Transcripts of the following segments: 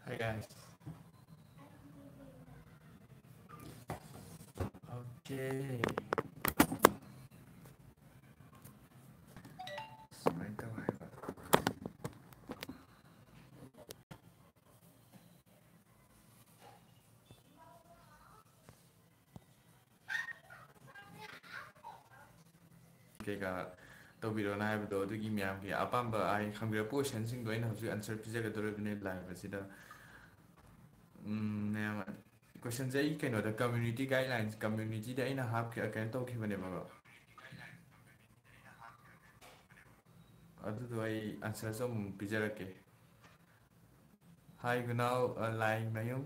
Hi guys. Okay. Sumainya tawag haiba. Kaya tawbirona haibado adugi miyamgi apamba ai khambira question sing doina hausi answer pijagadorabine live asida neyama question je ai kaino da community guidelines community da aina hap ke kain tawkhibane baba adu do ai answer som pijarake hi gunau line mayum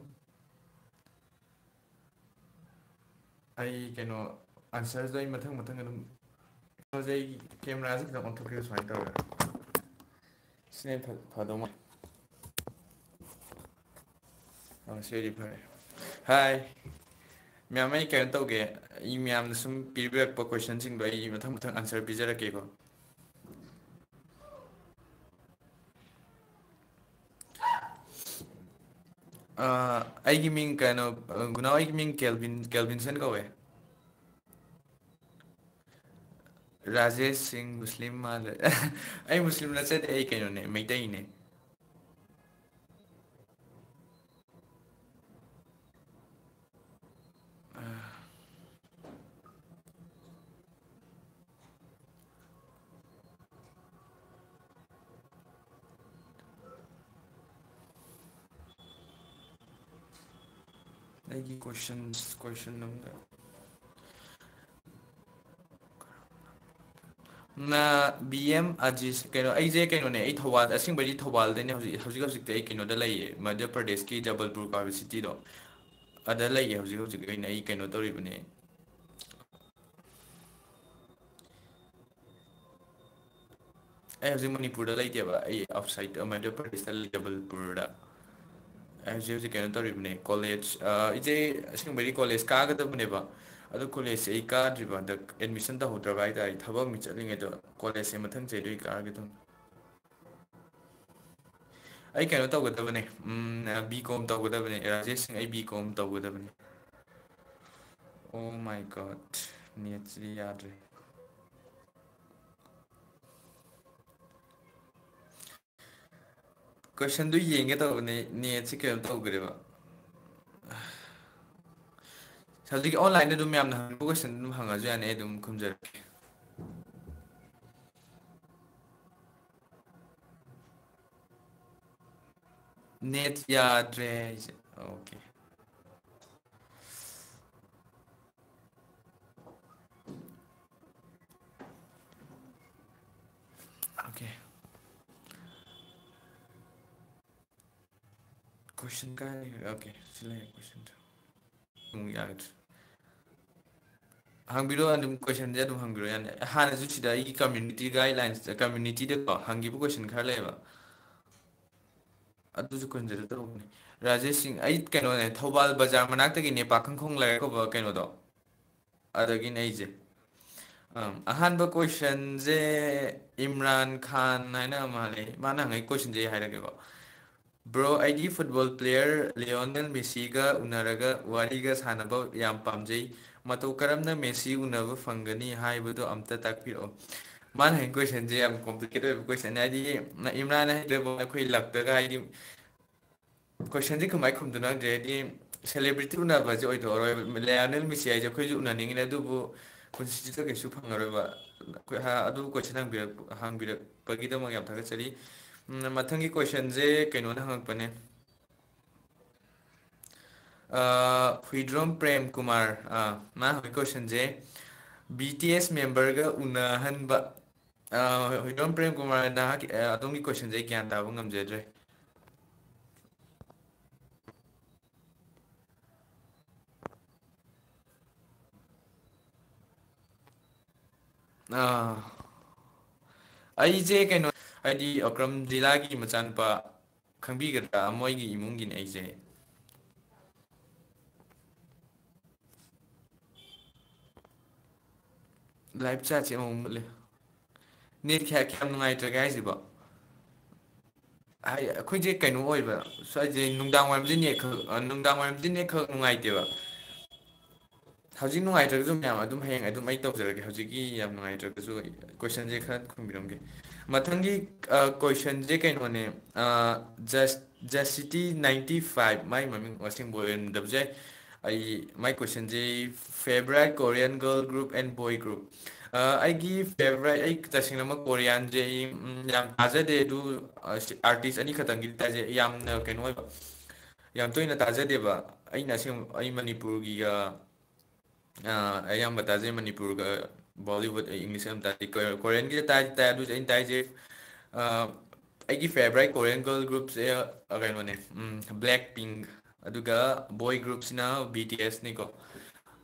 ai kaino answer do ai mathang mathang adum jai camera se khitang on thokre swai tawra sine phadoma seri phare hi ma'am मैं क्या तो के ई ma'am सुम period पर question सिंग दो ई मथम मथम answer पिजर के को आईगी Ming कनो गुना आईगी Ming केल्विनसन कवे राजेश सिंह मुस्लिम माल आई मुस्लिम नसे आई कनो ने मैtai ने आईगी क्वेश्चन नंबर ना बीएम अजीज कनो आई जे कनो ने आई थवाल असिंग बड़ी थवाल देने हौजी हौजी ते आई कनो द लाइए मध्य प्रदेश की जबलपुर का सिटी दो अदा लाइए हौजी हौजी कनो आई कनो तोरिबने हौजी मणिपुर लाइतेबा आई आउटसाइड मध्य प्रदेश जबलपुर हौजी कनो तोरिबने कॉलेज इजे असिंग कॉलेज कागदबनेबा अदो कॉलेज आई काद्रिबा द एडमिशन तहोद्रबा आई ताई थबक मि चलिंगे दो कॉलेज से मथंग चेदुई कागे तुम आई कनो तौगदबने बीकॉम तौगदबने राजेश सिंह आई बीकॉम तौगदबने ओ माय गॉड नेट याद्रे क्वेश्चन दु येंगे तौबने नेट से कनो तौगरेबा हौजी ऑनलाइन दु मैम ना क्वेश्चन दु हंगाजु याने दु खुमजरके नेट याद्रे ओके ओके क्वेश्चन का ओके सिले क्वेश्चन याद हंगिरो अदुम क्वेश्चन जे अदुम हंगिरो याने हाना जुचिदा ई कम्युनिटी गाइडलाइंस कम्युनिटी दे को हंगिबो क्वेश्चन खर लेबा अदुजु क्वेश्चन जे तौबने राजेश सिंह आई कनो ने थौबाल बाजार मनाक तगी ने पाखंखोंग लाय को कनो दो अदगी ने जे अहानबो क्वेश्चन जे इमरान खान हैना माले माना हंgai क्वेश्चन जे हायरगे को ब्रो आईडी फुटबॉल प्लेयर लियोनेल मेसी का उनरगा वारीगा सानबो याम पामजै मतौ करमना मेसी उनबो फंगनी हाइबदो अमता ताकपिरो मान है क्वेश्चन जे याम कॉम्प्लिकेटेड क्वेश्चन आईडी ना इमरान है देबो अखोई लगतगा आईडी क्वेश्चन जे कमाई खुमदुना जेदी सेलिब्रिटी उनबा जे ओइदो लियोनेल मेसी आइजे अखोई उननिंगिने दुबो कुनसिजिता केसु फंगरबा हा अदु क्वेश्चन हांबिर पगिदम याम थागचरी मथंगी क्वेश्चन जे कनो ना हंगपने हुइड्रोम प्रेम कुमार मा हंग क्वेश्चन जे बीटीएस मेंबर का उनहनबा हुइड्रोम प्रेम कुमार ना अदोंगी क्वेश्चन जे ज्ञान ताबो ngamjadre आई जे कनो आईडी अक्रम जिला की मचानपा खंबीगद्रा मोइगी इमुंगिन आइजे लाइव chat से मुले नेट क्या क्या नुंगाइत्र गाइसिबो ꯑꯩꯈꯣꯏꯁꯦ ꯀꯩꯅꯣ ꯑꯣꯏꯕ ꯁ꯭ꯋꯥꯏꯁꯦ ꯅꯨꯡꯗꯥꯡ ꯋꯥꯏꯔꯝꯁꯦ ꯅꯨꯡꯗꯥꯡ ꯋꯥꯏꯔꯝꯗꯤ ꯅꯦꯠꯈꯛ ꯅꯨꯡꯉꯥꯏꯇꯦꯕ ꯍꯧꯖꯤꯛ ꯅꯨꯡꯉꯥꯏꯇ꯭ꯔꯒꯁꯨ ꯃꯌꯥꯝ ꯑꯗꯨꯝ ꯍꯌꯦꯡ ꯑꯗꯨꯝ ꯑꯩ ꯇꯧꯖꯔꯒꯦ ꯍꯧꯖꯤꯛꯀꯤ ꯌꯥꯝ ꯅꯨꯡꯉꯥꯏꯇ꯭ꯔꯒꯁꯨ ꯀꯣꯏꯁꯟꯁꯦ ꯈꯔ ꯈꯨꯝꯕꯤꯔꯝꯒꯦ ꯃꯊꯪꯒꯤ ꯀꯣꯏꯁꯟꯁꯦ ꯀꯩꯅꯣꯅꯦ ꯖꯁꯇꯤ 95 ꯃꯥꯏ ꯃꯃꯤꯡ ꯑꯁꯦꯡꯕ ꯑꯣꯏꯔꯝꯗꯕꯁꯨ ꯌꯥꯏ ꯑꯩ ꯃꯥꯏ ꯀꯣꯏꯁꯟꯁꯦ favourite Korean girl group and boy group ꯑꯩꯒꯤ ꯐꯦꯚꯣꯔꯥꯏꯠ ꯑꯩ ꯇꯁꯦꯡꯅꯃꯛ ꯀꯣꯔꯤꯌꯥꯟꯁꯦ ꯑꯩ ꯌꯥꯝ ꯇꯥꯖꯗꯦ ꯑꯗꯨ ꯑꯥꯔꯇꯤꯁ ꯑꯅꯤꯈꯛꯇꯪꯒꯤꯗꯤ ꯇꯥꯖꯩ ꯌꯥꯝꯅ ꯀꯩꯅꯣ ꯑꯣꯏꯕ ꯌꯥꯝ ꯇꯣꯏꯅ ꯇꯥꯖꯗꯦꯕ ꯑꯩꯅ ꯑꯁꯦꯡꯕ ꯑꯩ ꯃꯅꯤꯄꯨꯔꯒꯤꯒ ꯑꯌꯥꯝꯕ ꯇꯥꯖꯩ ꯃꯅꯤꯄꯨꯔꯒ ꯕꯣꯂꯤꯋꯨꯠ ꯏꯪꯂꯤꯁ ꯑꯃ ꯇꯥꯖꯩ ꯀꯣꯔꯤꯌꯟꯒꯤꯗ ꯇꯥꯏ ꯑꯗꯨꯁꯨ ꯑꯩꯅ ꯇꯥꯏꯁꯦ ꯑꯩꯒꯤ ꯐꯦꯚꯣꯔꯥꯏꯠ ꯀꯣꯔꯤꯌꯟ ꯒꯔꯜ ꯒ꯭ꯔꯨꯞꯁꯦ ꯀꯩꯅꯣꯅꯦ ꯕ꯭ꯂꯦꯛ ꯄꯤꯡ ꯑꯗꯨꯒ ꯕꯣꯏ ꯒ꯭ꯔꯨꯞꯁꯤꯅ ꯕꯤ ꯇꯤ ꯑꯦꯁꯅꯤꯀꯣ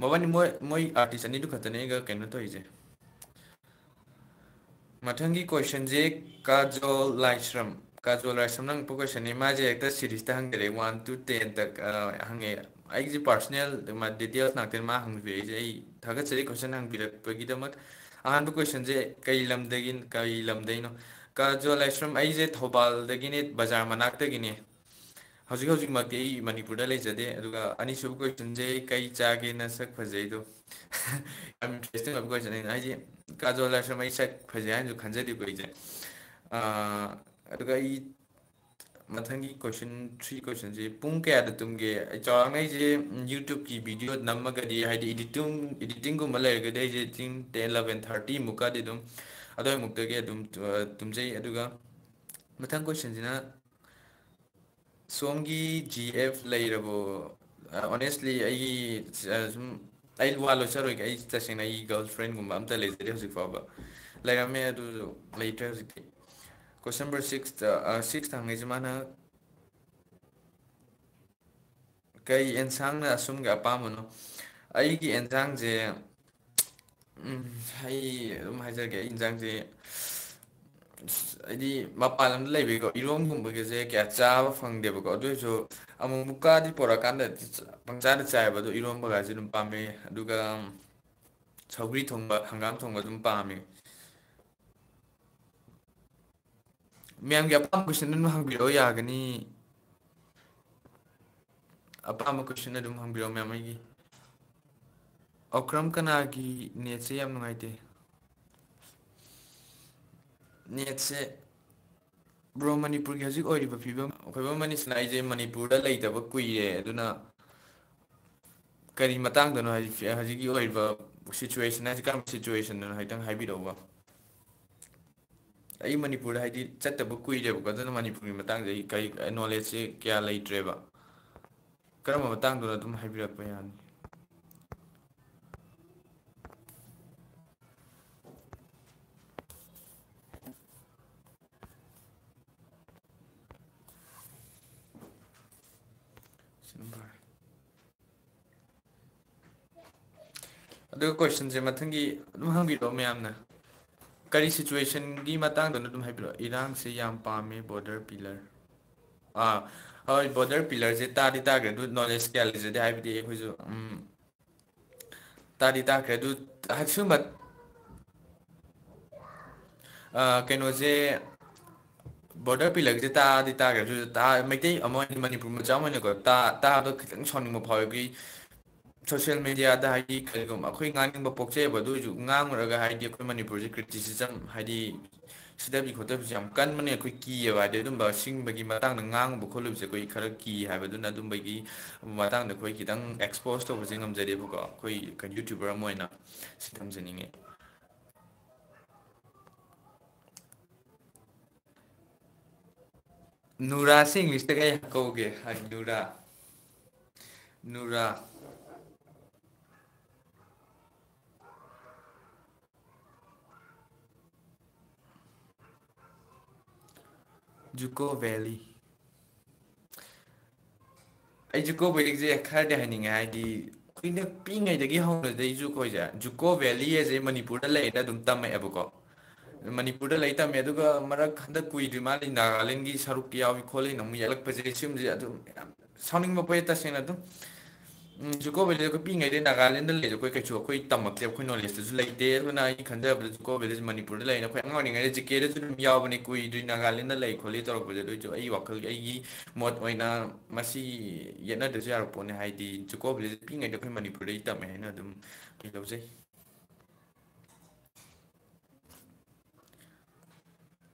ꯃꯕꯥꯅꯤ ꯃꯣꯏ ꯑꯥꯔꯇꯤꯁ ꯑꯅꯤꯗꯨ ꯈꯛꯇꯅꯦ ꯑꯩꯒ ꯀꯩꯅꯣ ꯇꯧꯔꯤꯁꯦ ꯃꯊꯪꯒꯤ ꯀꯣꯏꯁꯟꯁꯦ ꯀꯥꯖꯣꯜ ꯂꯥꯏꯁ꯭ꯔꯝꯅ ꯍꯪꯉꯛꯄ ꯀꯣꯏꯁꯟꯅꯤ ꯃꯥꯁꯦ ꯍꯦꯛꯇ ꯁꯤꯔꯤꯁꯇ ꯍꯪꯖꯔꯛꯑꯦ 1 to 10ꯗ ꯍꯪꯉꯛꯑꯦ ꯑꯩꯒꯤꯁꯦ ꯄꯥꯔꯁꯣꯅꯦꯜ ꯗꯤꯇꯦꯜꯁ ꯉꯥꯛꯇꯅꯤ ꯃꯥ ꯍꯪꯕꯤꯔꯛꯏꯁꯦ ꯑꯩ ꯊꯥꯒꯠꯆꯔꯤ ꯀꯣꯏꯁꯟ ꯍꯪꯕꯤꯔꯛꯄꯒꯤꯗꯃꯛ ꯑꯍꯥꯟꯕ ꯀꯣꯏꯁꯟꯁꯦ ꯀꯩ ꯂꯝꯗꯒꯤꯅꯣ ꯀꯥꯖꯣꯜ ꯂꯥꯏꯁ꯭ꯔꯝ ꯑꯩꯁꯦ ꯊꯧꯕꯥꯜꯗꯒꯤꯅꯦ ꯕꯖꯥꯔ ꯃꯅꯥꯛꯇꯒꯤꯅꯦ ꯍꯧꯖꯤꯛꯃꯛꯇꯤ ꯑꯩ ꯃꯅꯤꯄꯨꯔꯗ ꯂꯩꯖꯗꯦ ꯑꯗꯨꯒ ꯑꯅꯤꯁꯨꯕ ꯀꯣꯏꯁꯟꯁꯦ ꯀꯩ ꯆꯥꯒꯦꯅ ꯁꯛ ꯐꯖꯩꯗꯣ ꯌꯥꯝ ꯏꯟꯇꯔꯦꯁꯇꯤꯡ ꯑꯣꯏꯕ ꯀꯣꯏꯁꯟ ꯍꯥꯏꯗꯤ ꯀꯥꯖꯣꯜ ꯂꯥꯏꯁ꯭ꯔꯝ ꯑꯩ ꯁꯛ ꯐꯖꯩ ꯍꯥꯏꯅꯁꯨ ꯈꯟꯖꯗꯦꯀꯣ ꯑꯩꯁꯦ ꯑꯗꯨꯒ ꯑꯩ ꯃꯊꯪꯒꯤ ꯀꯣꯏꯁꯟ 3 ꯀꯣꯏꯁꯟꯁꯦ ꯄꯨꯡ ꯀꯌꯥꯗ ꯇꯨꯝꯒꯦ ꯑꯩ ꯆꯥꯎꯔꯥꯛꯅ ꯑꯩꯁꯦ ꯌꯨꯇ꯭ꯌꯨꯕꯀꯤ ꯚꯤꯗꯤꯑꯣ ꯅꯝꯃꯒꯗꯤ ꯍꯥꯏꯗꯤ ꯏꯗꯤꯇꯤꯡꯒꯨꯝꯕ ꯂꯩꯔꯒꯗꯤ ꯑꯩꯁꯦ 10 11 30 ꯃꯨꯛꯀꯗꯤ ꯑꯗꯨꯝ ꯑꯗꯨꯋꯥꯏꯃꯨꯛꯇꯒꯤ ꯑꯗꯨꯝ ꯇꯨꯝꯖꯩ ꯑꯗꯨꯒ ꯃꯊꯪ ꯀꯣꯏꯁꯟꯁꯤꯅ ꯁꯣꯝꯒꯤ ꯖꯤ ꯑꯦꯐ ꯂꯩꯔꯕꯣ ꯑꯣꯅꯦꯁꯂꯤ ꯑꯩꯒꯤ ꯁꯨꯝ ꯑꯩ ꯋꯥ ꯂꯣꯠꯆꯔꯣꯏꯒꯦ ꯑꯩ ꯇꯁꯦꯡꯅ ꯑꯩ ꯒꯔꯜ ꯐ꯭ꯔꯦꯟꯒꯨꯝꯕ ꯑꯝꯇ ꯂꯩꯖꯗꯦ ꯍꯧꯖꯤꯛ ꯐꯥꯎꯕ ꯂꯩꯔꯝꯃꯦ ꯑꯗꯨꯁꯨ ꯂꯩꯇ꯭ꯔꯦ ꯍꯧꯖꯤꯛꯇꯤ ꯀꯣꯏꯁꯟ ꯅꯝꯕꯔ 6ꯇ ꯍꯪꯉꯛꯏꯁꯦ ꯃꯥꯅ ꯀꯩ ꯑꯦꯟꯁꯥꯡꯅ ꯑꯁꯨꯝꯒꯤ ꯑꯄꯥꯝꯕꯅꯣ ꯑꯩꯒꯤ ꯑꯦꯟꯁꯥꯡꯁꯦ ꯑꯩ ꯑꯗꯨꯝ ꯍꯥꯏꯖꯔꯛꯀꯦ ꯑꯩ ꯌꯦꯟꯁꯥꯡꯁꯦ ꯍꯥꯏꯗꯤ ꯃꯄꯥꯟ ꯂꯝꯗ ꯂꯩꯕꯩꯀꯣ ꯏꯔꯣꯡꯒꯨꯝꯕꯒꯤꯁꯦ ꯀꯌꯥ ꯆꯥꯕ ꯐꯪꯗꯦꯕꯀꯣ ꯑꯗꯨꯑꯣꯏꯁꯨ ꯑꯃꯨꯛ ꯃꯨꯛꯀꯥꯗꯤ ꯄꯣꯔꯛꯀꯥꯟꯗ ꯄꯪꯆꯥꯗ ꯆꯥꯏꯕ ꯑꯗꯣ ꯏꯔꯣꯟꯕꯒꯁꯦ ꯑꯗꯨꯝ ꯄꯥꯝꯃꯦ ꯑꯗꯨꯒ ꯁꯧꯒ꯭ꯔꯤ ꯊꯣꯡꯕ ꯍꯪꯒꯥꯝ ꯊꯣꯡꯕ ꯑꯗꯨꯝ ꯄꯥꯝꯃꯦ ꯃꯌꯥꯝꯒꯤ ꯑꯄꯥꯝꯕ ꯀꯣꯏꯁꯟ ꯑꯗꯨꯝ ꯍꯪꯕꯤꯔꯛꯑꯣ ꯌꯥꯒꯅꯤ ꯑꯄꯥꯝꯕ ꯀꯣꯏꯁꯟ ꯑꯗꯨꯝ ꯍꯪꯕꯤꯔꯛꯑꯣ ꯃꯦꯝ ꯑꯩꯒꯤ ꯑꯧꯀ꯭ꯔꯝ ꯀꯅꯥꯒꯤ ꯅꯦꯠꯁꯦ ꯌꯥꯝ ꯅꯨꯡꯉꯥꯏꯇꯦ ꯅꯦꯠꯁꯦ ꯕ꯭ꯔꯣ ꯃꯅꯤꯄꯨꯔꯒꯤ ꯍꯧꯖꯤꯛ ꯑꯣꯏꯔꯤꯕ ꯐꯤꯕꯝ ꯈꯣꯏꯕꯝ ꯃꯅꯤꯁꯅ ꯑꯩꯁꯦ ꯃꯅꯤꯄꯨꯔꯗ ꯂꯩꯇꯕ ꯀꯨꯏꯔꯦ ꯑꯗꯨꯅ ꯀꯔꯤ ꯃꯇꯥꯡꯗꯅꯣ ꯍꯧꯖꯤꯛꯀꯤ ꯑꯣꯏꯔꯤꯕ ꯁꯤꯆꯨꯋꯦꯁꯟ ꯍꯥꯏꯁꯤ ꯀꯔꯝꯕ ꯁꯤꯆꯨꯋꯦꯁꯟꯗꯅꯣ ꯍꯥꯏꯐꯦꯠꯇꯪ ꯍꯥꯏꯕꯤꯔꯛꯎꯕ ꯑꯩ ꯃꯅꯤꯄꯨꯔꯗ ꯍꯥꯏꯗꯤ ꯆꯠꯇꯕ ꯀꯨꯏꯔꯦꯕꯀꯣ ꯑꯗꯨꯅ ꯃꯅꯤꯄꯨꯔꯒꯤ ꯃꯇꯥꯡꯗ ꯑꯩ ꯀꯔꯤ ꯅꯣꯂꯦꯖꯁꯦ ꯀꯌꯥ ꯂꯩꯇ꯭ꯔꯦꯕ ꯀꯔꯝꯕ ꯃꯇꯥꯡꯗꯨꯅꯣ ꯑꯗꯨꯝ ꯍꯥꯏꯕꯤꯔꯛꯄ ꯌꯥꯅꯤ ꯑꯗꯨꯒ ꯀꯣꯏꯁꯟꯁꯦ ꯃꯊꯪꯒꯤ ꯑꯗꯨꯝ ꯍꯪꯕꯤꯔꯛꯑꯣ ꯃꯌꯥꯝꯅ ꯀꯔꯤ ꯁꯤꯆꯨꯋꯦꯁꯟꯒꯤ ꯃꯇꯥꯡꯗꯅꯣ ꯑꯗꯨꯝ ꯍꯥꯏꯕꯤꯔꯛꯑꯣ ꯏꯔꯥꯡꯁꯦ ꯌꯥꯝ ꯄꯥꯝꯃꯦ ꯕꯣꯔꯗꯔ ꯄꯤꯂꯔ ꯍꯣꯏ ꯕꯣꯔꯗꯔ ꯄꯤꯂꯔꯁꯦ ꯇꯥꯗꯤ ꯇꯥꯈ꯭ꯔꯦ ꯑꯗꯨ ꯅꯣꯂꯦꯖ ꯀꯌꯥ ꯂꯩꯖꯗꯦ ꯍꯥꯏꯕꯗꯤ ꯑꯩꯈꯣꯏꯁꯨ ꯇꯥꯗꯤ ꯇꯥꯈ꯭ꯔꯦ ꯑꯗꯨ ꯁꯤꯒꯨꯝꯕ ꯀꯩꯅꯣꯁꯦ ꯕꯣꯔꯗꯔ ꯄꯤꯂꯔꯁꯦ ꯇꯥꯗꯤ ꯇꯥꯈ꯭ꯔꯦ ꯑꯗꯨꯁꯨ ꯃꯩꯇꯩ ꯑꯃ ꯑꯣꯏꯅ ꯃꯅꯤꯄꯨꯔ ꯃꯆꯥ ꯑꯃ ꯑꯣꯏꯅꯀꯣ ꯇꯥꯕꯗ ꯈꯤꯇꯪ ꯁꯥꯎꯅꯤꯡꯕ ꯐꯥꯎꯋꯤ ꯁꯣꯁꯤꯌꯦꯜ ꯃꯦꯗꯤꯌꯥꯗ ꯍꯥꯏꯗꯤ ꯀꯔꯤꯒꯨꯝꯕ ꯑꯩꯈꯣꯏ ꯉꯥꯡꯅꯤꯡꯕ ꯄꯣꯛꯆꯩꯑꯕ ꯑꯗꯨ ꯑꯣꯏꯔꯁꯨ ꯉꯥꯡꯉꯨꯔꯒ ꯍꯥꯏꯗꯤ ꯑꯩꯈꯣꯏ ꯃꯅꯤꯄꯨꯔꯁꯦ ꯀ꯭ꯔꯤꯇꯤꯁꯤꯖꯝ ꯍꯥꯏꯗꯤ ꯁꯤꯗꯕꯤ ꯈꯣꯠꯇꯕꯤꯁꯦ ꯌꯥꯝ ꯀꯟꯕꯅꯦ ꯑꯩꯈꯣꯏ ꯀꯤꯌꯦꯕ ꯍꯥꯏꯗꯤ ꯑꯗꯨꯝꯕ ꯁꯤꯡꯕꯒꯤ ꯃꯇꯥꯡꯗ ꯉꯥꯡꯉꯨꯕ ꯈꯣꯠꯂꯨꯕꯁꯦ ꯑꯩꯈꯣꯏ ꯈꯔ ꯀꯤ ꯍꯥꯏꯕꯗꯨꯅ ꯑꯗꯨꯝꯕꯒꯤ ꯃꯇꯥꯡꯗ ꯑꯩꯈꯣꯏ ꯈꯤꯇꯪ ꯑꯦꯛꯁꯄꯣꯖ ꯇꯧꯕꯁꯦ ꯉꯝꯖꯗꯦꯕꯀꯣ ꯑꯩꯈꯣꯏ ꯌꯨꯇ꯭ꯌꯨꯕꯔ ꯑꯃ ꯑꯣꯏꯅ ꯁꯤ ꯊꯝꯖꯅꯤꯡꯉꯤ ꯅꯨꯔꯥꯁꯤ ꯏꯪꯂꯤꯁꯇ ꯀꯩ ꯀꯧꯒꯦ ꯅꯨꯔꯥ ꯖꯨꯀꯣ ꯚꯦꯂꯤ ꯑꯩ ꯖꯨꯀꯣ ꯕꯦꯂꯤꯁꯦ ꯈꯔꯗꯤ ꯍꯥꯏꯅꯤꯡꯉꯦ ꯍꯥꯏꯗꯤ ꯑꯩꯈꯣꯏꯅ ꯄꯤꯛꯏꯉꯩꯗꯒꯤ ꯍꯧꯅꯗꯩꯁꯨ ꯑꯩꯈꯣꯏꯁꯦ ꯖꯨꯀꯣ ꯚꯦꯂꯤ ꯍꯥꯏꯁꯦ ꯃꯅꯤꯄꯨꯔꯗ ꯂꯩꯌꯦꯅ ꯑꯗꯨꯝ ꯇꯝꯃꯛꯑꯦꯕꯀꯣ ꯃꯅꯤꯄꯨꯔꯗ ꯂꯩ ꯇꯝꯃꯦ ꯑꯗꯨꯒ ꯃꯔꯛ ꯍꯟꯗꯛ ꯀꯨꯏꯗ꯭ꯔꯤ ꯃꯥꯜꯂꯤ ꯅꯥꯒꯥꯂꯦꯟꯒꯤ ꯁꯔꯨꯛ ꯌꯥꯎꯏ ꯈꯣꯠꯂꯤꯅ ꯑꯃꯨꯛ ꯌꯥꯜꯂꯛꯄꯁꯦ ꯁꯤꯒꯨꯝꯕꯁꯦ ꯑꯗꯨꯝ ꯌꯥꯝ ꯁꯥꯎꯅꯤꯡꯕ ꯄꯣꯛꯑꯦ ꯇꯁꯦꯡꯅ ꯑꯗꯨꯝ ꯖꯨꯀꯣ ꯚꯦꯂꯤ ꯑꯩꯈꯣꯏ ꯄꯤꯛꯉꯩꯗꯩ ꯅꯥꯒꯥꯂꯦꯟꯗ ꯂꯩꯔꯁꯨ ꯑꯩꯈꯣꯏ ꯀꯩꯁꯨ ꯑꯩꯈꯣꯏ ꯇꯝꯃꯛꯇꯦ ꯑꯩꯈꯣꯏ ꯅꯣꯂꯦꯖꯇꯁꯨ ꯂꯩꯇꯦ ꯑꯗꯨꯅ ꯑꯩ ꯈꯟꯖꯕꯗ ꯖꯨꯀꯣ ꯚꯦꯂꯤꯁꯤ ꯃꯅꯤꯄꯨꯔꯗ ꯂꯩꯅ ꯑꯩꯈꯣꯏ ꯑꯉꯥꯡ ꯑꯣꯏꯔꯤꯉꯩꯗ ꯖꯤꯀꯦꯗꯁꯨ ꯑꯗꯨꯝ ꯌꯥꯎꯕꯅꯤ ꯀꯨꯏꯗ꯭ꯔꯤ ꯅꯥꯒꯥꯂꯦꯟꯗ ꯂꯩ ꯈꯣꯠꯂꯤ ꯇꯧꯔꯛꯄꯁꯦ ꯑꯗꯨꯏꯁꯨ ꯑꯩ ꯋꯥꯈꯜꯒꯤ ꯑꯩꯒꯤ ꯃꯣꯠ ꯑꯣꯏꯅ ꯃꯁꯤ ꯌꯦꯠꯅꯗ꯭ꯔꯁꯨ ꯌꯥꯔꯛ ꯄꯣꯠꯅꯤ ꯍꯥꯏꯗꯤ ꯖꯨꯀꯣ ꯚꯦꯂꯤꯁꯤ ꯄꯤꯛꯉꯩꯗ ꯑꯩꯈꯣꯏ ꯃꯅꯤꯄꯨꯔꯗꯒꯤ ꯇꯝꯃꯦ ꯍꯥꯏꯅ ꯑꯗꯨꯝ ꯑꯩ ꯂꯧꯖꯩ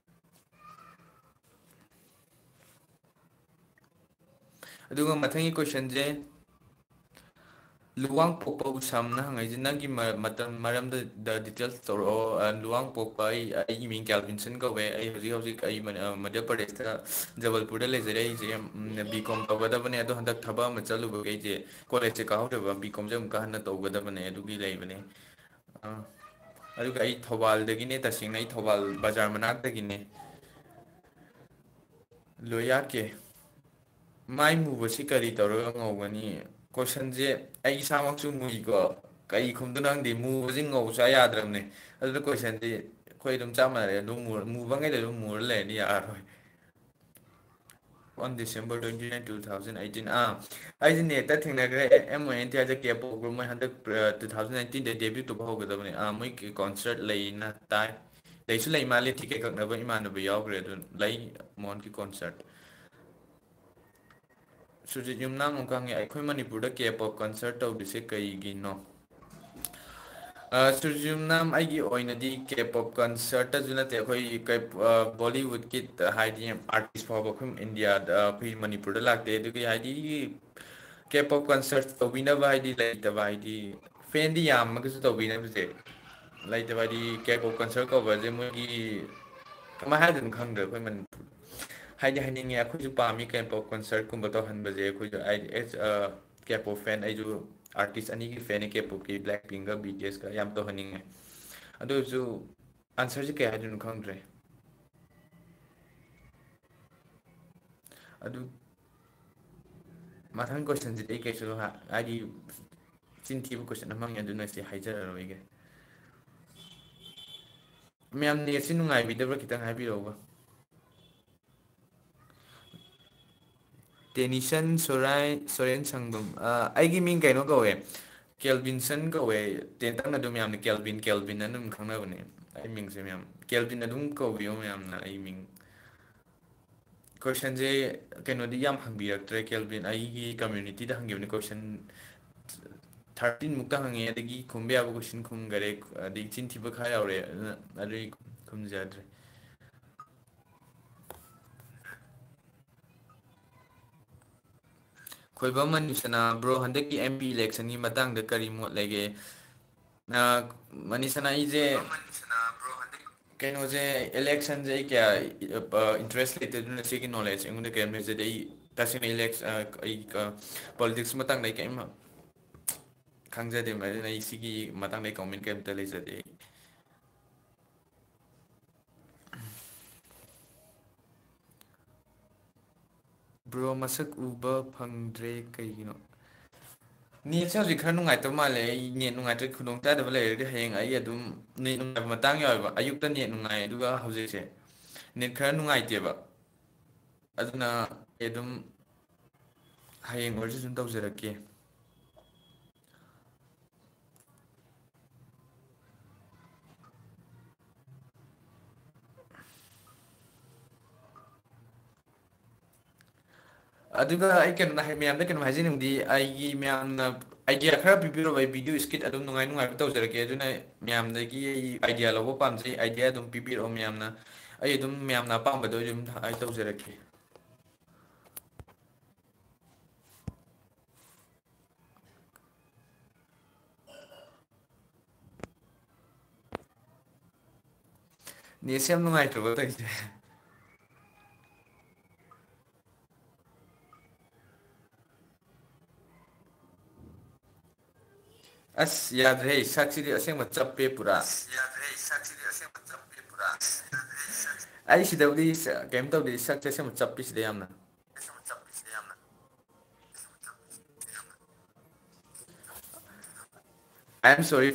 ꯑꯗꯨꯒ ꯃꯊꯪꯒꯤ ꯀꯣꯏꯁꯟꯁꯦ ꯂꯨꯋꯥꯡꯄꯣꯛꯄ ꯎꯁꯝꯅ ꯍꯪꯉꯛꯏꯁꯦ ꯅꯪꯒꯤ ꯃꯇꯝ ꯃꯔꯝꯗ ꯗꯤꯇꯦꯜꯁ ꯇꯧꯔꯛꯑꯣ ꯂꯨꯋꯥꯡꯄꯣꯛꯄ ꯑꯩꯒꯤ ꯃꯤꯡ ꯀ꯭ꯌꯥꯜꯕꯤꯟꯁꯟ ꯀꯧꯋꯦ ꯑꯩ ꯍꯧꯖꯤꯛ ꯍꯧꯖꯤꯛ ꯑꯩ ꯃꯙ꯭ꯌ ꯄ꯭ꯔꯗꯦꯁꯇ ꯖꯕꯜꯄꯨꯔꯗ ꯂꯩꯖꯔꯦ ꯑꯩꯁꯦ ꯕꯤ ꯀꯣꯝ ꯇꯧꯒꯗꯕꯅꯦ ꯑꯗꯣ ꯍꯟꯗꯛ ꯊꯕꯛ ꯑꯃ ꯆꯠꯂꯨꯕꯒꯤ ꯑꯩꯁꯦ ꯀꯣꯂꯦꯖꯁꯦ ꯀꯥꯍꯧꯗꯕ ꯕꯤ ꯀꯣꯝꯁꯦ ꯑꯃꯨꯛꯀ ꯍꯟꯅ ꯇꯧꯒꯗꯕꯅꯦ ꯑꯗꯨꯒꯤ ꯂꯩꯕꯅꯦ ꯑꯗꯨꯒ ꯑꯩ ꯊꯧꯕꯥꯜꯗꯒꯤꯅꯦ ꯇꯁꯦꯡꯅ ꯑꯩ ꯊꯧꯕꯥꯜ ꯕꯖꯥꯔ ꯃꯅꯥꯛꯇꯒꯤꯅꯦ ꯂꯣꯏꯌꯥꯠꯀꯦ ꯃꯥꯏ ꯃꯨꯕꯁꯤ ꯀꯔꯤ ꯇꯧꯔꯒ ꯉꯧꯒꯅꯤ ꯀꯣꯏꯁꯟꯁꯦ ꯑꯩ ꯏꯁꯥꯃꯛꯁꯨ ꯃꯨꯏꯀꯣ ꯀꯩ ꯈꯨꯝꯗꯣꯏꯅꯣ ꯈꯪꯗꯦ ꯃꯨꯕꯁꯤ ꯉꯧ ꯁꯨꯡꯌꯥ ꯌꯥꯗ꯭ꯔꯕꯅꯦ ꯑꯗꯨꯅ ꯀꯣꯏꯁꯟꯗꯤ ꯑꯩꯈꯣꯏ ꯑꯗꯨꯝ ꯆꯞ ꯃꯥꯟꯅꯔꯦ ꯑꯗꯨꯝ ꯃꯨꯕꯉꯩꯗ ꯑꯗꯨꯝ ꯃꯨꯔ ꯂꯩꯔꯗꯤ ꯌꯥꯔꯔꯣꯏ ꯑꯣꯟ ꯗꯤꯁꯦꯝꯕꯔ 29 2018 ꯑꯩꯁꯦ ꯅꯦꯠꯇ ꯊꯦꯡꯅꯈ꯭ꯔꯦ ꯑꯦꯝ ꯑꯣ ꯑꯦꯟ ꯇꯤ ꯑꯥꯏꯗ ꯀꯦꯞ ꯃꯣꯏ ꯍꯟꯗꯛ 2019ꯗ ꯗꯦꯕ꯭ꯌꯨ ꯇꯧꯕ ꯍꯧꯒꯗꯕꯅꯦ ꯃꯣꯏ ꯀꯣꯟꯁꯔꯠ ꯂꯩꯅ ꯇꯥꯏ ꯂꯩꯁꯨ ꯂꯩ ꯃꯥꯜꯂꯦ ꯇꯤꯀꯦꯠ ꯀꯛꯅꯕ ꯏꯃꯥꯟꯅꯕ ꯌꯥꯎꯈ꯭ꯔꯦ ꯑꯗꯨ ꯂꯩ ꯃꯣꯟꯒꯤ ꯀꯣꯟꯁꯔꯠ ꯁꯨꯔꯖꯤꯠ ꯌꯨꯝꯅꯥꯝ ꯑꯃꯨꯛ ꯍꯪꯉꯦ ꯑꯩꯈꯣꯏ ꯃꯅꯤꯄꯨꯔꯗ ꯀꯦ ꯄꯣꯞ ꯀꯟꯁꯔꯠ ꯇꯧꯔꯤꯁꯦ ꯀꯩꯒꯤꯅꯣ ꯁꯨꯔꯖꯤꯠ ꯌꯨꯝꯅꯥꯝ ꯑꯩꯒꯤ ꯑꯣꯏꯅꯗꯤ ꯀꯦ ꯄꯣꯞ ꯀꯟꯁꯔꯠꯇꯁꯨ ꯅꯠꯇꯦ ꯑꯩꯈꯣꯏ ꯕꯣꯂꯤꯋꯨꯗꯀꯤ ꯍꯥꯏꯗꯤ ꯑꯥꯔꯇꯤꯁ ꯐꯥꯎꯕ ꯑꯩꯈꯣꯏ ꯏꯟꯗꯤꯌꯥꯗ ꯑꯩꯈꯣꯏ ꯃꯅꯤꯄꯨꯔꯗ ꯂꯥꯛꯇꯦ ꯑꯗꯨꯒꯤ ꯍꯥꯏꯗꯤ ꯀꯦ ꯄꯣꯞ ꯀꯟꯁꯔꯠ ꯇꯧꯕꯤꯅꯕ ꯍꯥꯏꯗꯤ ꯂꯩꯇꯕ ꯍꯥꯏꯗꯤ ꯐꯦꯟꯗꯤ ꯌꯥꯝꯃꯒꯁꯨ ꯇꯧꯕꯤꯅꯕꯁꯦ ꯂꯩꯇꯕ ꯍꯥꯏꯗꯤ ꯀꯦ ꯄꯣꯞ ꯀꯟꯁꯔꯠ ꯀꯧꯕꯁꯦ ꯃꯣꯏꯒꯤ ꯀꯃꯥꯏꯅ ꯍꯥꯏꯗꯣꯏꯅꯣ ꯈꯪꯗ꯭ꯔꯦ ꯑꯩꯈꯣꯏ ꯃꯅꯤꯄꯨꯔ ꯍꯥꯏꯗꯤ ꯍꯥꯏꯅꯤꯡꯉꯦ ꯑꯩꯈꯣꯏꯁꯨ ꯄꯥꯝꯃꯤ ꯀꯦ ꯄꯣꯞ ꯀꯟꯁꯔꯠꯀꯨꯝꯕ ꯇꯧꯍꯟꯕꯁꯦ ꯑꯩꯈꯣꯏꯁꯨ ꯍꯥꯏꯗꯤ ꯀꯦ ꯄꯣꯞ ꯐꯦꯟ ꯑꯩꯁꯨ ꯑꯥꯔꯇꯤꯁ ꯑꯅꯤꯒꯤ ꯐꯦꯟꯅꯤ ꯀꯦ ꯄꯣꯞꯀꯤ ꯕ꯭ꯂꯦꯛ ꯄꯤꯡꯒ ꯕꯤ ꯇꯤ ꯑꯦꯁꯀ ꯌꯥꯝ ꯇꯧꯍꯟꯅꯤꯡꯉꯦ ꯑꯗꯨ ꯑꯣꯏꯔꯁꯨ ꯑꯟꯁꯔꯁꯤ ꯀꯩ ꯍꯥꯏꯗꯣꯏꯅꯣ ꯈꯪꯗ꯭ꯔꯦ ꯑꯗꯨ ꯃꯊꯪ ꯀꯣꯏꯁꯟꯁꯤꯗꯤ ꯑꯩ ꯀꯩꯁꯨ ꯍꯥꯏꯗꯤ ꯆꯤꯟꯊꯤꯕ ꯀꯣꯏꯁꯟ ꯑꯃ ꯍꯪꯉꯦ ꯑꯗꯨꯅ ꯁꯤ ꯍꯥꯏꯖꯔꯔꯣꯏꯒꯦ ꯃꯌꯥꯝ ꯅꯦꯠꯁꯤ ꯅꯨꯡꯉꯥꯏꯕꯤꯗꯕ꯭ꯔꯥ ꯈꯤꯇꯪ ꯍꯥꯏꯕꯤꯔꯛꯎꯕ ꯇꯦꯅꯤꯁꯟ ꯁꯣꯔꯦꯟ ꯁꯪꯕꯝ ꯑꯩꯒꯤ ꯃꯤꯡ ꯀꯩꯅꯣ ꯀꯧꯋꯦ ꯀꯦꯜꯕꯤꯟꯁꯟ ꯀꯧꯋꯦ ꯇꯦꯟꯇꯛꯅ ꯑꯗꯨꯝ ꯌꯥꯝꯅ ꯀꯦꯜꯕꯤꯟ ꯀꯦꯜꯕꯤꯟ ꯑꯗꯨꯝ ꯈꯪꯅꯕꯅꯦ ꯑꯩ ꯃꯤꯡꯁꯦ ꯃꯌꯥꯝ ꯀꯦꯜꯕꯤꯟ ꯑꯗꯨꯝ ꯀꯧꯕꯤꯌꯣ ꯃꯌꯥꯝꯅ ꯑꯩ ꯃꯤꯡ ꯀꯣꯏꯁꯟꯁꯦ ꯀꯩꯅꯣꯗꯤ ꯌꯥꯝ ꯍꯪꯕꯤꯔꯛꯇ꯭ꯔꯦ ꯀꯦꯜꯕꯤꯟ ꯑꯩꯒꯤ ꯀꯝꯃ꯭ꯌꯨꯅꯤꯇꯤꯗ ꯍꯪꯈꯤꯕꯅꯤ ꯀꯣꯏꯁꯟ 13 ꯃꯨꯛꯇ ꯍꯪꯉꯦ ꯑꯗꯒꯤ ꯈꯨꯝꯕ ꯌꯥꯕ ꯀꯣꯏꯁꯟ ꯈꯨꯝꯈꯔꯦ ꯑꯗꯒꯤ ꯆꯤꯟꯊꯤꯕ ꯈꯔ ꯌꯥꯎꯔꯦ ꯑꯗꯨꯅ ꯑꯗꯨꯒꯤ ꯈꯨꯝꯖꯗ꯭ꯔꯦ ꯈꯣꯏꯕꯝ ꯃꯅꯤꯁꯅꯥ ꯕ꯭ꯔꯣ ꯍꯟꯗꯛꯀꯤ ꯑꯦꯝ ꯄꯤ ꯏꯂꯦꯛꯁꯟꯒꯤ ꯃꯇꯥꯡꯗ ꯀꯔꯤ ꯃꯣꯠ ꯂꯩꯒꯦ ꯃꯅꯤꯁꯅꯥ ꯑꯩꯁꯦ ꯀꯩꯅꯣꯁꯦ ꯏꯂꯦꯛꯁꯟꯁꯦ ꯑꯩ ꯀꯌꯥ ꯏꯟꯇꯔꯦꯁ ꯂꯩꯇꯦ ꯑꯗꯨꯅ ꯁꯤꯒꯤ ꯅꯣꯂꯦꯖ ꯑꯩꯉꯣꯟꯗ ꯀꯔꯤꯝ ꯂꯩꯖꯗꯦ ꯑꯩ ꯇꯁꯦꯡꯅ ꯑꯩ ꯄꯣꯂꯤꯇꯤꯛꯁ ꯃꯇꯥꯡꯗ ꯑꯩ ꯀꯔꯤꯝ ꯈꯪꯖꯗꯦ ꯑꯗꯨꯅ ꯑꯩ ꯁꯤꯒꯤ ꯃꯇꯥꯡꯗ ꯑꯩ ꯀꯣꯃꯦꯟ ꯀꯩꯝꯇ ꯂꯩꯖꯗꯦ ꯑꯩ ꯕ꯭ꯔꯣ ꯃꯁꯛ ꯎꯕ ꯐꯪꯗ꯭ꯔꯦ ꯀꯩꯒꯤꯅꯣ ꯅꯦꯠꯁꯦ ꯍꯧꯖꯤꯛ ꯈꯔ ꯅꯨꯡꯉꯥꯏꯇꯕ ꯃꯥꯜꯂꯦ ꯑꯩ ꯅꯦꯠ ꯅꯨꯡꯉꯥꯏꯇ꯭ꯔꯦ ꯈꯨꯗꯣꯡꯆꯥꯗꯕ ꯂꯩꯔꯒꯗꯤ ꯍꯌꯦꯡ ꯑꯩ ꯑꯗꯨꯝ ꯅꯦꯠ ꯅꯨꯡꯉꯥꯏꯕ ꯃꯇꯥꯡ ꯌꯥꯎꯋꯦꯕ ꯑꯌꯨꯛꯇ ꯅꯦꯠ ꯅꯨꯡꯉꯥꯏ ꯑꯗꯨꯒ ꯍꯧꯖꯤꯛꯁꯦ ꯅꯦꯠ ꯈꯔ ꯅꯨꯡꯉꯥꯏꯇꯦꯕ ꯑꯗꯨꯅ ꯑꯩ ꯑꯗꯨꯝ ꯍꯌꯦꯡ ꯑꯣꯏꯔꯁꯨ ꯑꯗꯨꯝ ꯇꯧꯖꯔꯛꯀꯦ ꯑꯗꯨꯒ ꯑꯩ ꯀꯩꯅꯣ ꯃꯌꯥꯝꯗ ꯀꯩꯅꯣ ꯍꯥꯏꯖꯅꯤꯡꯕꯗꯤ ꯑꯩꯒꯤ ꯃꯌꯥꯝꯅ ꯑꯥꯏꯗꯤꯌꯥ ꯈꯔ ꯄꯤꯕꯤꯔꯛꯑꯣ ꯑꯩ ꯚꯤꯗꯤꯑꯣ ꯏꯁꯀꯤꯠ ꯑꯗꯨꯝ ꯅꯨꯡꯉꯥꯏ ꯅꯨꯡꯉꯥꯏꯕ ꯇꯧꯖꯔꯛꯀꯦ ꯑꯗꯨꯅ ꯃꯌꯥꯝꯗꯒꯤ ꯑꯩ ꯑꯥꯏꯗꯤꯌꯥ ꯂꯧꯕ ꯄꯥꯝꯖꯩ ꯑꯥꯏꯗꯤꯌꯥ ꯑꯗꯨꯝ ꯄꯤꯕꯤꯔꯛꯑꯣ ꯃꯌꯥꯝꯅ ꯑꯩ ꯑꯗꯨꯝ ꯃꯌꯥꯝꯅ ꯑꯄꯥꯝꯕꯗꯣ ꯑꯩ ꯑꯗꯨꯝ ꯑꯩ ꯇꯧꯖꯔꯛꯀꯦ ꯅꯦꯠꯁꯦ ꯌꯥꯝ ꯅꯨꯡꯉꯥꯏꯇ꯭ꯔꯕ ꯇꯧꯔꯤꯁꯦ ꯑꯁ ꯌꯥꯗ꯭ꯔꯦ ꯁꯛꯁꯤꯗꯤ ꯑꯁꯦꯡꯕ ꯆꯞꯄꯦ ꯄꯨꯔꯥ ꯑꯩ ꯁꯤꯗꯕꯨꯗꯤ ꯀꯩꯝ ꯇꯧꯗꯦ ꯁꯛꯁꯦ ꯑꯁꯦꯡꯕ ꯆꯞꯄꯤꯁꯤꯗ ꯌꯥꯝꯅ ꯑꯥꯏ ꯑꯦꯝ ꯁꯣꯔꯤ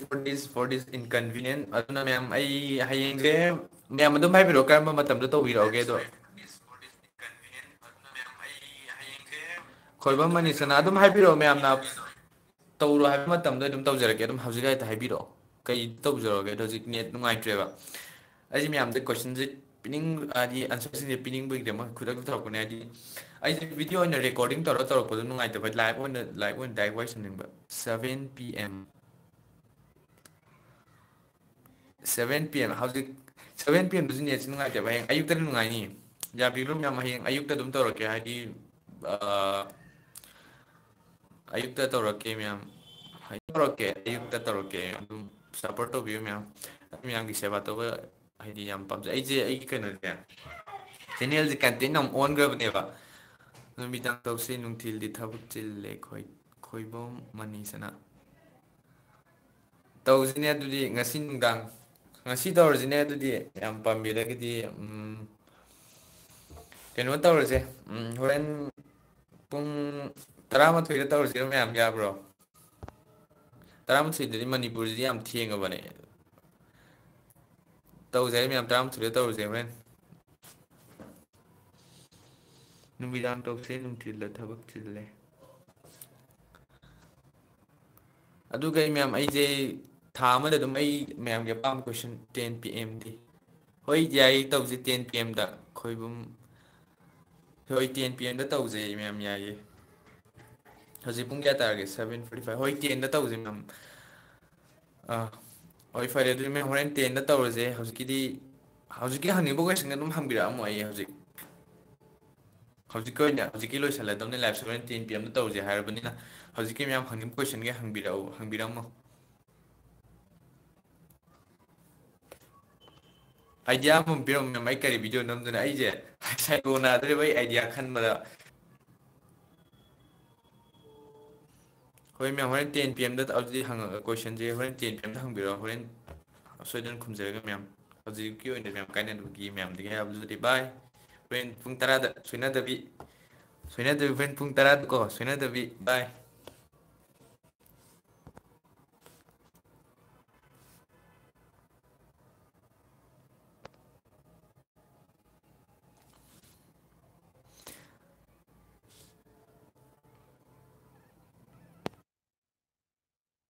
ꯐꯣꯔ ꯗꯤꯁ ꯏꯟꯀꯟꯚꯤꯅꯤꯌꯦꯟ ꯑꯗꯨꯅ ꯃꯌꯥꯝ ꯑꯩ ꯍꯌꯦꯡꯁꯦ ꯃꯌꯥꯝ ꯑꯗꯨꯝ ꯍꯥꯏꯕꯤꯔꯛꯑꯣ ꯀꯔꯝꯕ ꯃꯇꯝꯗ ꯇꯧꯕꯤꯔꯛꯑꯣꯒꯦ ꯑꯗꯣ ꯈꯣꯏꯕꯝ ꯃꯅꯤꯁꯅꯥ ꯑꯗꯨꯝ ꯍꯥꯏꯕꯤꯔꯛꯑꯣ ꯃꯌꯥꯝꯅ ꯇꯧꯔꯣ ꯍꯥꯏꯕ ꯃꯇꯝꯗ ꯑꯗꯨꯝ ꯇꯧꯖꯔꯛꯀꯦ ꯑꯗꯨꯝ ꯍꯧꯖꯤꯛ ꯍꯦꯛꯇ ꯍꯥꯏꯕꯤꯔꯛꯑꯣ ꯀꯩ ꯇꯧꯖꯔꯛꯑꯣꯒꯦ ꯑꯗꯣ ꯍꯧꯖꯤꯛ ꯅꯦꯠ ꯅꯨꯡꯉꯥꯏꯇ꯭ꯔꯦꯕ ꯑꯩꯁꯦ ꯃꯌꯥꯝꯗ ꯀꯣꯏꯁꯟꯁꯦ ꯄꯤꯅꯤꯡ ꯍꯥꯏꯗꯤ ꯑꯟꯁꯔꯁꯤꯡꯁꯦ ꯄꯤꯅꯤꯡꯕꯒꯤꯗꯃꯛ ꯈꯨꯗꯛꯇ ꯇꯧꯔꯛꯄꯅꯦ ꯍꯥꯏꯗꯤ ꯑꯩꯁꯦ ꯚꯤꯗꯤꯑꯣ ꯑꯣꯏꯅ ꯔꯦꯀꯣꯔꯗꯤꯡ ꯇꯧꯔꯛꯄꯗꯣ ꯅꯨꯡꯉꯥꯏꯇꯕ ꯂꯥꯏꯚ ꯑꯣꯏꯅ ꯗꯥꯏꯔꯦꯛ ꯋꯥꯔꯤ ꯁꯥꯅꯤꯡꯕ 7 PM 7 PM ꯍꯧꯖꯤꯛ 7 PM ꯗꯁꯨ ꯅꯦꯠꯁꯤ ꯅꯨꯡꯉꯥꯏꯇꯦꯕ ꯍꯌꯦꯡ ꯑꯌꯨꯛꯇꯗꯤ ꯅꯨꯡꯉꯥꯏꯅꯤ ꯌꯥꯕꯤꯔꯣ ꯃꯌꯥꯝ ꯍꯌꯦꯡ ꯑꯌꯨꯛꯇ ꯑꯗꯨꯝ ꯇꯧꯔꯛꯀꯦ ꯍꯥꯏꯗꯤ ꯑꯌꯨꯛꯇ ꯇꯧꯔꯛꯀꯦ ꯃꯌꯥꯝ ꯇꯧꯔꯛꯀꯦ ꯑꯌꯨꯛꯇ ꯇꯧꯔꯛꯀꯦ ꯑꯗꯨꯝ ꯁꯞꯄꯣꯔꯠ ꯇꯧꯕꯤꯌꯨ ꯃꯌꯥꯝ ꯃꯌꯥꯝꯒꯤ ꯁꯦꯕꯥ ꯇꯧꯕ ꯍꯥꯏꯗꯤ ꯌꯥꯝ ꯄꯥꯝꯖꯩ ꯑꯩꯒꯤ ꯀꯩꯅꯣꯁꯦ ꯆꯦꯅꯦꯜꯁꯦ ꯀꯟꯇꯦꯟ ꯌꯥꯝ ꯑꯣꯟꯈ꯭ꯔꯕꯅꯦꯕ ꯅꯨꯃꯤꯗꯥꯡ ꯇꯧꯁꯤ ꯅꯨꯡꯊꯤꯜꯗꯤ ꯊꯕꯛ ꯆꯤꯜꯂꯦ ꯈꯣꯏꯕꯣꯝ ꯃꯅꯤꯁꯅ ꯇꯧꯁꯤꯅꯦ ꯑꯗꯨꯗꯤ ꯉꯁꯤ ꯅꯨꯡꯗꯥꯡ ꯉꯁꯤ ꯇꯧꯔꯁꯤꯅꯦ ꯑꯗꯨꯗꯤ ꯌꯥꯝ ꯄꯥꯝꯕꯤꯔꯒꯗꯤ ꯀꯩꯅꯣ ꯇꯧꯔꯁꯦ ꯍꯣꯔꯦꯟ ꯄꯨꯡ 12:00ꯗ ꯇꯧꯔꯁꯤꯔꯣ ꯃꯌꯥꯝ ꯌꯥꯕ꯭ꯔꯣ 12:00ꯗꯗꯤ ꯃꯅꯤꯄꯨꯔꯁꯤꯗꯤ ꯌꯥꯝ ꯊꯦꯡꯉꯕꯅꯦ ꯇꯧꯖꯩ ꯃꯌꯥꯝ 12:00ꯗ ꯇꯧꯔꯁꯦ ꯍꯣꯔꯦꯟ ꯅꯨꯃꯤꯗꯥꯡ ꯇꯧꯁꯦ ꯅꯨꯡꯊꯤꯜꯗ ꯊꯕꯛ ꯆꯤꯜꯂꯦ ꯑꯗꯨꯒ ꯃꯌꯥꯝ ꯑꯩꯁꯦ ꯊꯥ ꯑꯃꯗ ꯑꯗꯨꯝ ꯑꯩ ꯃꯌꯥꯝꯒꯤ ꯑꯄꯥꯝꯕ ꯀꯣꯏꯁꯟ 10 PM ꯍꯣꯏ ꯌꯥꯏ ꯇꯧꯁꯤ 10 PM ꯈꯣꯏꯕꯨꯝ ꯍꯣꯏ 10 PM ꯇꯧꯖꯩ ꯃꯌꯥꯝ ꯌꯥꯏꯌꯦ ꯍꯧꯖꯤꯛ ꯄꯨꯡ ꯀꯌꯥ ꯇꯥꯔꯒꯦ 7:45 ꯍꯣꯏ 10ꯗ ꯇꯧꯁꯦ ꯃꯌꯥꯝ ꯍꯣꯏ ꯐꯔꯦ ꯑꯗꯨꯗꯤ ꯃꯦꯝ ꯍꯣꯔꯦꯟ 10ꯗ ꯇꯧꯔꯁꯦ ꯍꯧꯖꯤꯛꯀꯤ ꯍꯪꯅꯤꯡꯕ ꯀꯣꯏꯁꯟ ꯑꯗꯨꯝ ꯍꯪꯕꯤꯔꯛꯑꯝꯃꯣ ꯑꯩ ꯍꯧꯖꯤꯛꯀꯤ ꯑꯣꯏꯅ ꯍꯧꯖꯤꯛꯀꯤ ꯂꯣꯏꯁꯤꯜꯂꯗꯧꯅꯤ ꯂꯥꯏꯐ ꯍꯣꯔꯦꯟ 10 PM ꯇꯧꯔꯁꯦ ꯍꯥꯏꯔꯕꯅꯤꯅ ꯍꯧꯖꯤꯛꯀꯤ ꯃꯌꯥꯝ ꯍꯪꯅꯤꯡꯕ ꯀꯣꯏꯁꯟꯒꯤ ꯍꯪꯕꯤꯔꯝꯃꯣ ꯑꯥꯏꯗꯤꯌꯥ ꯑꯃꯃꯝ ꯄꯤꯔꯝꯃꯣ ꯃꯦꯝ ꯑꯩ ꯀꯔꯤ ꯚꯤꯗꯤꯑꯣ ꯅꯝꯗꯨꯅ ꯑꯩꯁꯦ ꯁꯥꯏꯀꯣ ꯅꯥꯗꯧꯔꯦꯕ ꯑꯩ ꯑꯥꯏꯗꯤꯌꯥ ꯈꯟꯕꯗ ꯍꯣꯏ ꯃꯦꯝ ꯍꯣꯔꯦꯟ 10 PMꯗ ꯑꯗꯨꯗꯤ ꯀꯣꯏꯁꯟꯁꯦ ꯍꯣꯔꯦꯟ 10 PMꯗ ꯍꯪꯕꯤꯔꯛꯑꯣ ꯍꯣꯔꯦꯟ ꯁꯣꯏꯗꯅ ꯈꯨꯝꯖꯔꯒ ꯃꯦꯝ ꯍꯧꯖꯤꯛꯀꯤ ꯑꯣꯏꯅꯗꯤ ꯃꯦꯝ ꯀꯥꯏꯅꯕꯒꯤ ꯃꯌꯥꯝꯗꯒꯤ ꯍꯥꯏꯕꯗꯨꯗꯤ ꯕꯥꯏ ꯍꯣꯔꯦꯟ ꯄꯨꯡ 10ꯗ ꯁꯣꯏꯅꯗꯕꯤ ꯍꯣꯔꯦꯟ ꯄꯨꯡ 10ꯗꯀꯣ ꯁꯣꯏꯅꯗꯕꯤ ꯕꯥꯏ